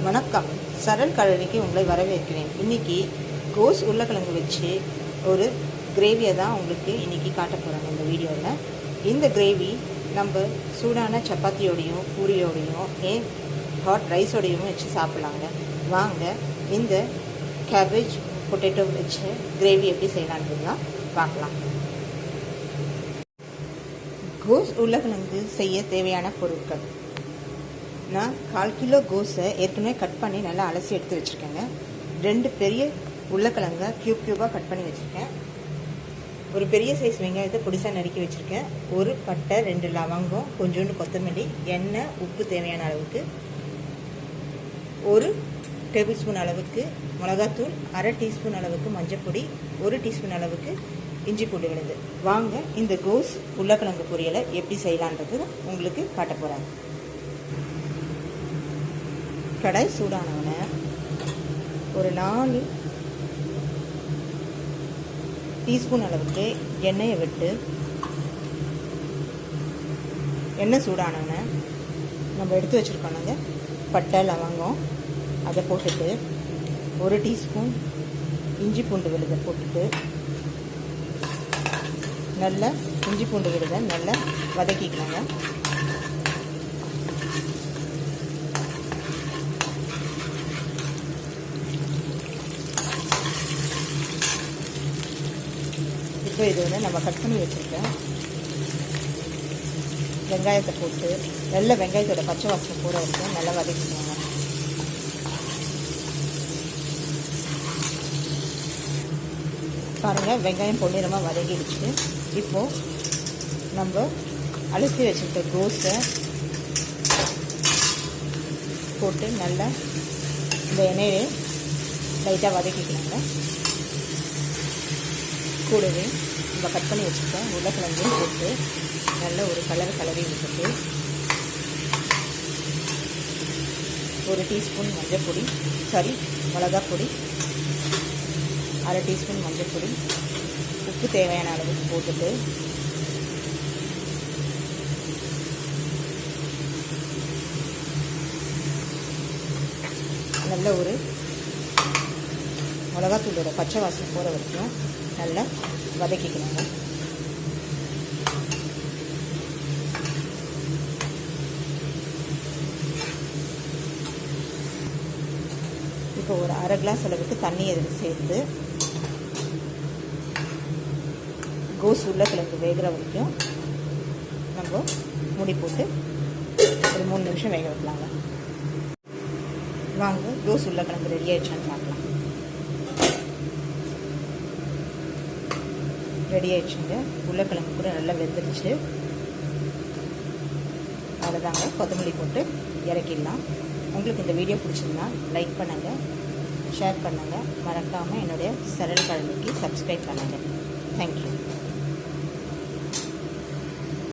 வணக்கம். சரல் கழனிக்கு உங்களை வரவேற்கிறேன். இன்றைக்கி கோஸ் உருளைக்கிழங்கு வச்சு ஒரு கிரேவியை தான் உங்களுக்கு இன்றைக்கி காட்ட போகிறாங்க இந்த வீடியோவில். இந்த கிரேவி நம்ம சூடான சப்பாத்தியோடையும் பூரியோடையும் ஹாட் ரைஸோடையும் வச்சு சாப்பிட்லாங்க. வாங்க இந்த கேபேஜ் பொட்டேட்டோ வச்சு கிரேவி எப்படி செய்யலான்றதுலாம் பார்க்கலாம். கோஸ் உருளைக்கிழங்கு செய்ய தேவையான பொருட்கள்: நான் 1/4 கிலோ கோஸை ஏற்கனவே கட் பண்ணி நல்லா அலசி எடுத்து வச்சுருக்கேங்க. 2 பெரிய உருளைக்கிழங்கை க்யூபாக கட் பண்ணி வச்சுருக்கேன். ஒரு பெரிய சைஸ் வெங்காயத்தை பொடிசாக நறுக்கி வச்சுருக்கேன். ஒரு பட்டை, 2 லவங்கம், கொஞ்சோண்டு கொத்தமல்லி, எண்ணெய், உப்பு தேவையான அளவுக்கு, 1 டேபிள் ஸ்பூன் அளவுக்கு மிளகாத்தூள், 1/2 டீஸ்பூன் அளவுக்கு மஞ்சள்பொடி, 1 டீஸ்பூன் அளவுக்கு இஞ்சி பூண்டு விழுது. வாங்க இந்த கோஸ் உருளைக்கிழங்கு பொரியலை எப்படி செய்யலான்றது உங்களுக்கு காட்ட போகிறாங்க. கடாய் சூடானவனை ஒரு 4 டீஸ்பூன் அளவுக்கு எண்ணெயை விட்டு, எண்ணெய் சூடானவனை நம்ம எடுத்து வச்சுருக்கோங்க பட்டை, லவங்கம் அதை போட்டுட்டு, 1 டீஸ்பூன் இஞ்சி பூண்டு விழுதை போட்டுட்டு, நல்லா இஞ்சி பூண்டு விழுதை நல்லா வதக்கிக்கலாங்க. இப்போ இது நம்ம கட் பண்ணி வச்சுருக்கேன் வெங்காயத்தை போட்டு நல்ல வெங்காயத்தோட பச்சை வாசனை போட வரைக்கும் நல்லா வதக்கிக்கோங்க. பாருங்கள், வெங்காயம் பொன்னிறமாக வதக்கிடுச்சு. இப்போது நம்ம அலசி வச்சுருக்க கோஸை போட்டு நல்லா இந்த எண்ணெயை லைட்டாக வதக்கிக்கலாங்க. கூடவே நம்ம கட் பண்ணி வச்சுருக்கோம் உருளைக்கிழங்கையும் போட்டு நல்ல ஒரு கலரி விட்டுட்டு, 1 டீஸ்பூன் மஞ்சள் மிளகாப்பொடி, 1/2 டீஸ்பூன் மஞ்சள் பொடி, உப்பு தேவையான அளவுக்கு போட்டுட்டு, நல்ல ஒரு மிளகாத்தூளோட பச்சை வாசனை போகிற வரைக்கும் நல்லா வதக்கிக்கணுங்க. இப்போ ஒரு 1/2 கிளாஸ் அளவுக்கு தண்ணி அதில் சேர்த்து கோஸ் உருளைக்கிழங்கு வேகிற வரைக்கும் நம்ம மூடி போட்டு ஒரு 3 நிமிஷம் வேக வைக்கலாங்க. வாங்க கோஸ் உருளைக்கிழங்கு ரெடி ஆயிடுச்சான்னு பார்க்கலாம். ரெடி ஆயிடுச்சுங்க. உருளைக்கிழங்கு கூட நல்லா வெந்துடுச்சு. அவ்வளோதாங்க, கொத்தமல்லி போட்டு இறக்கிடலாம். உங்களுக்கு இந்த வீடியோ பிடிச்சிருந்தா லைக் பண்ணுங்கள், ஷேர் பண்ணுங்கள், மறக்காமல் என்னுடைய சரல் கழனிக்கு சப்ஸ்கிரைப் பண்ணுங்கள். தேங்க்யூ.